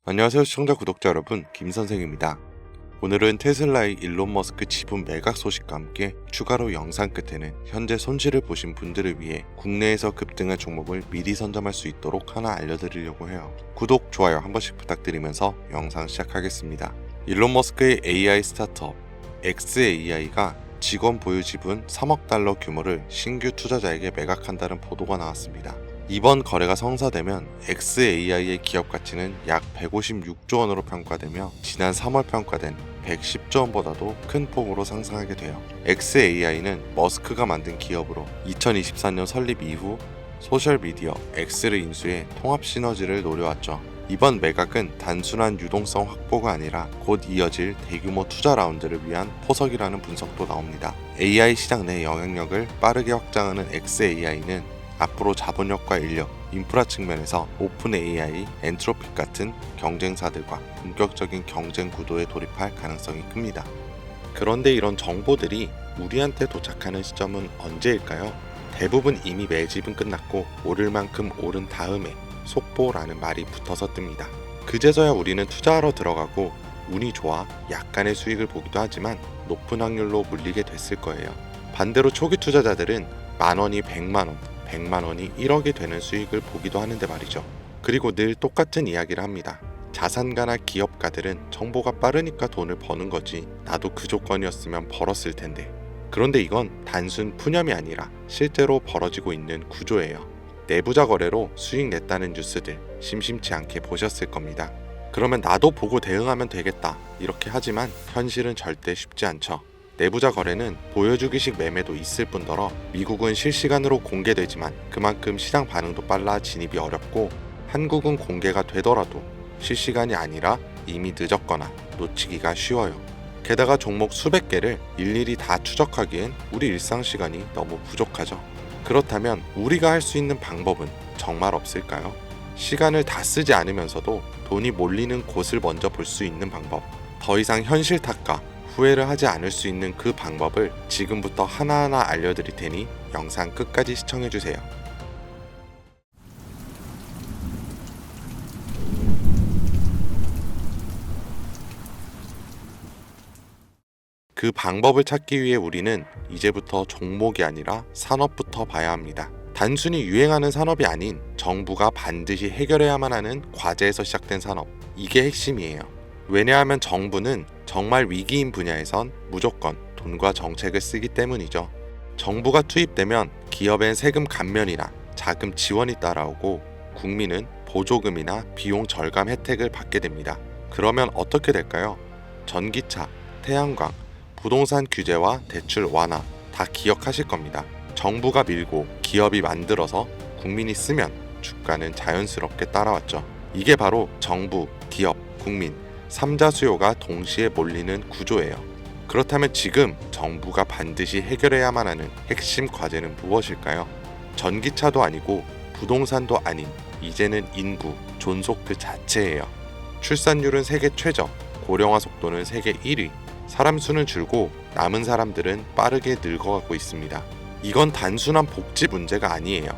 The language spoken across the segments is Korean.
안녕하세요 시청자 구독자 여러분, 김선생입니다. 오늘은 테슬라의 일론 머스크 지분 매각 소식과 함께 추가로 영상 끝에는 현재 손실을 보신 분들을 위해 국내에서 급등한 종목을 미리 선점할 수 있도록 하나 알려드리려고 해요. 구독, 좋아요 한 번씩 부탁드리면서 영상 시작하겠습니다. 일론 머스크의 AI 스타트업 xAI가 직원 보유 지분 3억 달러 규모를 신규 투자자에게 매각한다는 보도가 나왔습니다. 이번 거래가 성사되면 xAI의 기업 가치는 약 156조 원으로 평가되며 지난 3월 평가된 110조 원보다도 큰 폭으로 상승하게 돼요. xAI는 머스크가 만든 기업으로 2024년 설립 이후 소셜미디어 X를 인수해 통합 시너지를 노려왔죠. 이번 매각은 단순한 유동성 확보가 아니라 곧 이어질 대규모 투자 라운드를 위한 포석이라는 분석도 나옵니다. AI 시장 내 영향력을 빠르게 확장하는 xAI는 앞으로 자본력과 인력, 인프라 측면에서 오픈 AI, 엔트로픽 같은 경쟁사들과 본격적인 경쟁 구도에 돌입할 가능성이 큽니다. 그런데 이런 정보들이 우리한테 도착하는 시점은 언제일까요? 대부분 이미 매집은 끝났고 오를 만큼 오른 다음에 속보라는 말이 붙어서 뜹니다. 그제서야 우리는 투자하러 들어가고 운이 좋아 약간의 수익을 보기도 하지만 높은 확률로 물리게 됐을 거예요. 반대로 초기 투자자들은 만원이 100만원, 100만원이 1억이 되는 수익을 보기도 하는데 말이죠. 그리고 늘 똑같은 이야기를 합니다. 자산가나 기업가들은 정보가 빠르니까 돈을 버는 거지, 나도 그 조건이었으면 벌었을 텐데. 그런데 이건 단순 푸념이 아니라 실제로 벌어지고 있는 구조예요. 내부자 거래로 수익 냈다는 뉴스들 심심치 않게 보셨을 겁니다. 그러면 나도 보고 대응하면 되겠다 이렇게 하지만 현실은 절대 쉽지 않죠. 내부자 거래는 보여주기식 매매도 있을 뿐더러 미국은 실시간으로 공개되지만 그만큼 시장 반응도 빨라 진입이 어렵고, 한국은 공개가 되더라도 실시간이 아니라 이미 늦었거나 놓치기가 쉬워요. 게다가 종목 수백 개를 일일이 다 추적하기엔 우리 일상 시간이 너무 부족하죠. 그렇다면 우리가 할 수 있는 방법은 정말 없을까요? 시간을 다 쓰지 않으면서도 돈이 몰리는 곳을 먼저 볼 수 있는 방법, 더 이상 현실 탓과 후회를 하지 않을 수 있는 그 방법을 지금부터 하나하나 알려드릴 테니 영상 끝까지 시청해주세요. 그 방법을 찾기 위해 우리는 이제부터 종목이 아니라 산업부터 봐야 합니다. 단순히 유행하는 산업이 아닌 정부가 반드시 해결해야만 하는 과제에서 시작된 산업, 이게 핵심이에요. 왜냐하면 정부는 정말 위기인 분야에선 무조건 돈과 정책을 쓰기 때문이죠. 정부가 투입되면 기업엔 세금 감면이나 자금 지원이 따라오고 국민은 보조금이나 비용 절감 혜택을 받게 됩니다. 그러면 어떻게 될까요? 전기차, 태양광, 부동산 규제와 대출 완화 다 기억하실 겁니다. 정부가 밀고 기업이 만들어서 국민이 쓰면 주가는 자연스럽게 따라왔죠. 이게 바로 정부, 기업, 국민 3자 수요가 동시에 몰리는 구조예요. 그렇다면 지금 정부가 반드시 해결해야만 하는 핵심 과제는 무엇일까요? 전기차도 아니고 부동산도 아닌 이제는 인구, 존속 그 자체예요. 출산율은 세계 최저, 고령화 속도는 세계 1위, 사람 수는 줄고 남은 사람들은 빠르게 늙어가고 있습니다. 이건 단순한 복지 문제가 아니에요.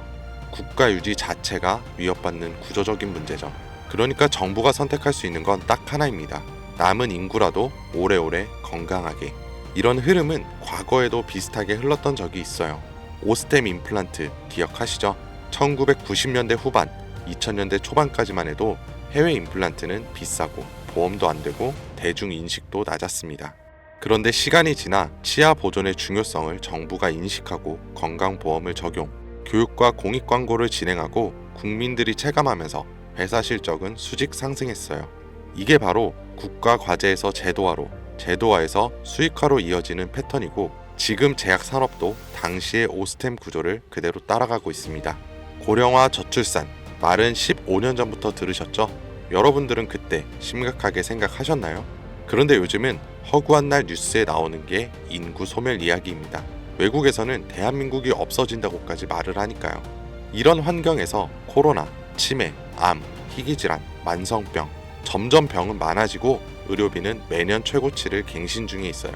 국가 유지 자체가 위협받는 구조적인 문제죠. 그러니까 정부가 선택할 수 있는 건 딱 하나입니다. 남은 인구라도 오래오래 건강하게. 이런 흐름은 과거에도 비슷하게 흘렀던 적이 있어요. 오스템 임플란트 기억하시죠? 1990년대 후반, 2000년대 초반까지만 해도 해외 임플란트는 비싸고 보험도 안 되고 대중 인식도 낮았습니다. 그런데 시간이 지나 치아 보존의 중요성을 정부가 인식하고 건강보험을 적용, 교육과 공익 광고를 진행하고 국민들이 체감하면서 회사 실적은 수직 상승했어요. 이게 바로 국가 과제에서 제도화로, 제도화에서 수익화로 이어지는 패턴이고, 지금 제약 산업도 당시의 오스템 구조를 그대로 따라가고 있습니다. 고령화 저출산, 말은 15년 전부터 들으셨죠? 여러분들은 그때 심각하게 생각하셨나요? 그런데 요즘은 허구한 날 뉴스에 나오는 게 인구 소멸 이야기입니다. 외국에서는 대한민국이 없어진다고까지 말을 하니까요. 이런 환경에서 코로나, 치매, 암, 희귀질환, 만성병, 점점 병은 많아지고 의료비는 매년 최고치를 갱신 중에 있어요.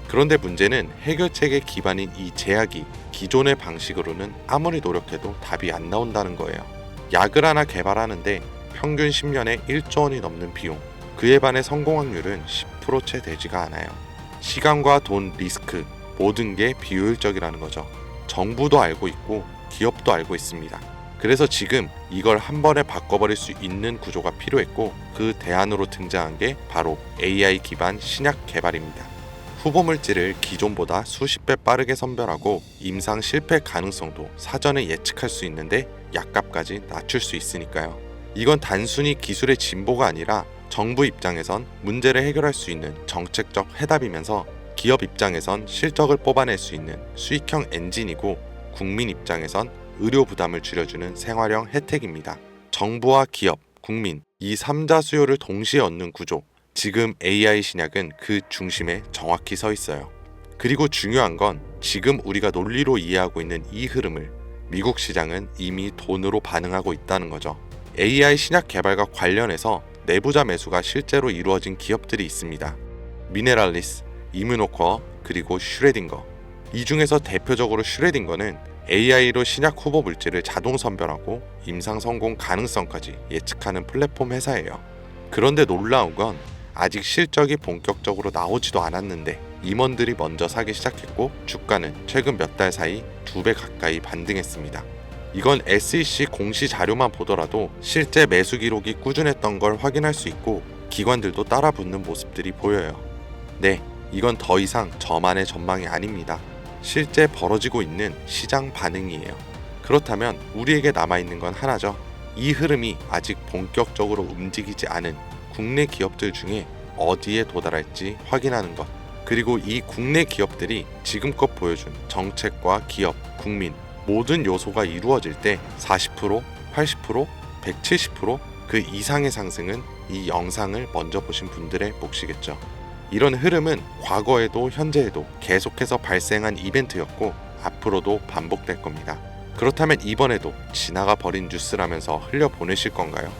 그런데 문제는 해결책의 기반인 이 제약이 기존의 방식으로는 아무리 노력해도 답이 안 나온다는 거예요. 약을 하나 개발하는데 평균 10년에 1조 원이 넘는 비용, 그에 반해 성공 확률은 10%채 되지가 않아요. 시간과 돈, 리스크 모든 게 비효율적이라는 거죠. 정부도 알고 있고 기업도 알고 있습니다. 그래서 지금 이걸 한 번에 바꿔버릴 수 있는 구조가 필요했고 그 대안으로 등장한 게 바로 AI 기반 신약 개발입니다. 후보 물질을 기존보다 수십 배 빠르게 선별하고 임상 실패 가능성도 사전에 예측할 수 있는데 약값까지 낮출 수 있으니까요. 이건 단순히 기술의 진보가 아니라 정부 입장에선 문제를 해결할 수 있는 정책적 해답이면서 기업 입장에선 실적을 뽑아낼 수 있는 수익형 엔진이고 국민 입장에선 의료 부담을 줄여주는 생활형 혜택입니다. 정부와 기업, 국민 이 3자 수요를 동시에 얻는 구조, 지금 AI 신약은 그 중심에 정확히 서 있어요. 그리고 중요한 건 지금 우리가 논리로 이해하고 있는 이 흐름을 미국 시장은 이미 돈으로 반응하고 있다는 거죠. AI 신약 개발과 관련해서 내부자 매수가 실제로 이루어진 기업들이 있습니다. 미네랄리스, 이뮤노코어, 그리고 슈레딩거. 이 중에서 대표적으로 슈레딩거는 AI로 신약 후보 물질을 자동 선별하고 임상 성공 가능성까지 예측하는 플랫폼 회사예요. 그런데 놀라운 건 아직 실적이 본격적으로 나오지도 않았는데 임원들이 먼저 사기 시작했고 주가는 최근 몇 달 사이 2배 가까이 반등했습니다. 이건 SEC 공시 자료만 보더라도 실제 매수 기록이 꾸준했던 걸 확인할 수 있고 기관들도 따라붙는 모습들이 보여요. 네, 이건 더 이상 저만의 전망이 아닙니다. 실제 벌어지고 있는 시장 반응이에요. 그렇다면 우리에게 남아있는 건 하나죠. 이 흐름이 아직 본격적으로 움직이지 않은 국내 기업들 중에 어디에 도달할지 확인하는 것. 그리고 이 국내 기업들이 지금껏 보여준 정책과 기업, 국민 모든 요소가 이루어질 때 40%, 80%, 170% 그 이상의 상승은 이 영상을 먼저 보신 분들의 몫이겠죠. 이런 흐름은 과거에도 현재에도 계속해서 발생한 이벤트였고 앞으로도 반복될 겁니다. 그렇다면 이번에도 지나가 버린 뉴스라면서 흘려보내실 건가요?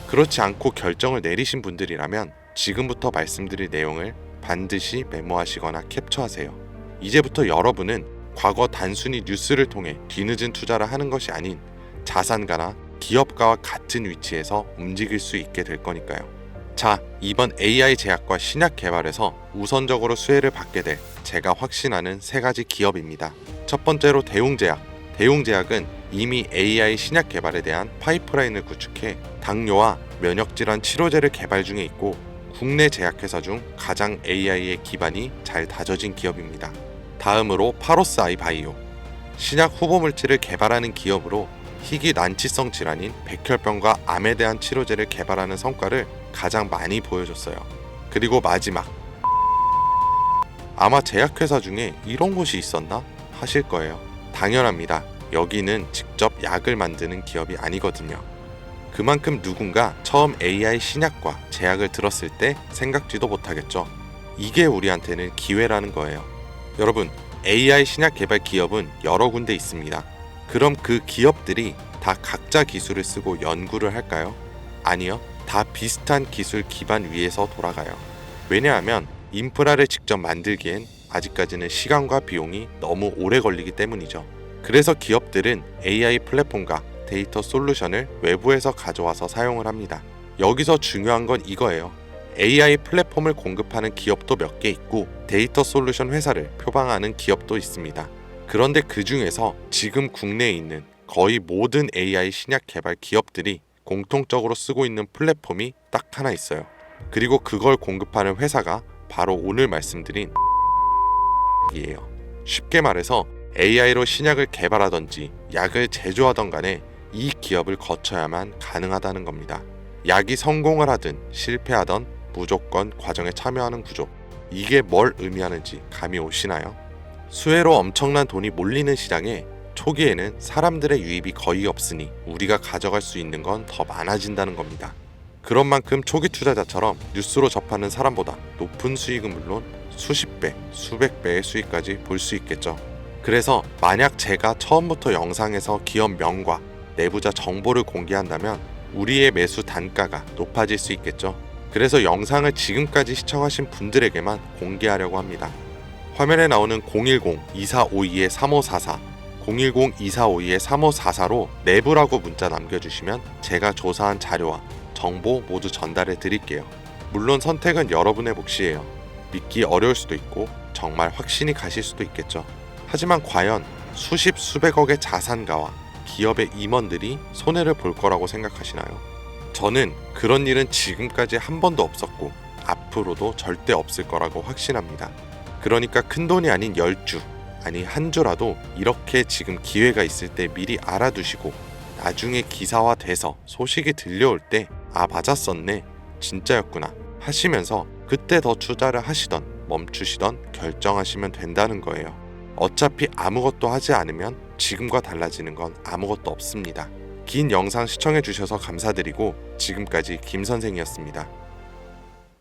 그렇지 않고 결정을 내리신 분들이라면 지금부터 말씀드릴 내용을 반드시 메모하시거나 캡처하세요. 이제부터 여러분은 과거 단순히 뉴스를 통해 뒤늦은 투자를 하는 것이 아닌 자산가나 기업가와 같은 위치에서 움직일 수 있게 될 거니까요. 자, 이번 AI 제약과 신약 개발에서 우선적으로 수혜를 받게 될 제가 확신하는 3가지 기업입니다. 첫 번째로 대웅제약. 대웅제약은 이미 AI 신약 개발에 대한 파이프라인을 구축해 당뇨와 면역질환 치료제를 개발 중에 있고 국내 제약회사 중 가장 AI의 기반이 잘 다져진 기업입니다. 다음으로 파로스 아이 바이오. 신약 후보 물질을 개발하는 기업으로 희귀 난치성 질환인 백혈병과 암에 대한 치료제를 개발하는 성과를 가장 많이 보여줬어요. 그리고 마지막, 아마 제약회사 중에 이런 곳이 있었나 하실 거예요. 당연합니다. 여기는 직접 약을 만드는 기업이 아니거든요. 그만큼 누군가 처음 AI 신약과 제약을 들었을 때 생각지도 못하겠죠. 이게 우리한테는 기회라는 거예요. 여러분, AI 신약 개발 기업은 여러 군데 있습니다. 그럼 그 기업들이 다 각자 기술을 쓰고 연구를 할까요? 아니요. 다 비슷한 기술 기반 위에서 돌아가요. 왜냐하면 인프라를 직접 만들기엔 아직까지는 시간과 비용이 너무 오래 걸리기 때문이죠. 그래서 기업들은 AI 플랫폼과 데이터 솔루션을 외부에서 가져와서 사용을 합니다. 여기서 중요한 건 이거예요. AI 플랫폼을 공급하는 기업도 몇 개 있고 데이터 솔루션 회사를 표방하는 기업도 있습니다. 그런데 그 중에서 지금 국내에 있는 거의 모든 AI 신약 개발 기업들이 공통적으로 쓰고 있는 플랫폼이 딱 하나 있어요. 그리고 그걸 공급하는 회사가 바로 오늘 말씀드린 이에요. 쉽게 말해서 AI로 신약을 개발하던지 약을 제조하던 간에 이 기업을 거쳐야만 가능하다는 겁니다. 약이 성공을 하든 실패하던 무조건 과정에 참여하는 구조. 이게 뭘 의미하는지 감이 오시나요? 수혜로 엄청난 돈이 몰리는 시장에 초기에는 사람들의 유입이 거의 없으니 우리가 가져갈 수 있는 건 더 많아진다는 겁니다. 그런 만큼 초기 투자자처럼 뉴스로 접하는 사람보다 높은 수익은 물론 수십 배, 수백 배의 수익까지 볼 수 있겠죠. 그래서 만약 제가 처음부터 영상에서 기업 명과 내부자 정보를 공개한다면 우리의 매수 단가가 높아질 수 있겠죠. 그래서 영상을 지금까지 시청하신 분들에게만 공개하려고 합니다. 화면에 나오는 010-2452-3544 010-2452-3544로 내부라고 문자 남겨주시면 제가 조사한 자료와 정보 모두 전달해 드릴게요. 물론 선택은 여러분의 몫이에요. 믿기 어려울 수도 있고 정말 확신이 가실 수도 있겠죠. 하지만 과연 수십 수백억의 자산가와 기업의 임원들이 손해를 볼 거라고 생각하시나요? 저는 그런 일은 지금까지 한 번도 없었고 앞으로도 절대 없을 거라고 확신합니다. 그러니까 큰돈이 아닌 10주, 아니 한 주라도 이렇게 지금 기회가 있을 때 미리 알아두시고 나중에 기사화돼서 소식이 들려올 때 아 맞았었네, 진짜였구나 하시면서 그때 더 투자를 하시던 멈추시던 결정하시면 된다는 거예요. 어차피 아무것도 하지 않으면 지금과 달라지는 건 아무것도 없습니다. 긴 영상 시청해주셔서 감사드리고 지금까지 김 선생이었습니다.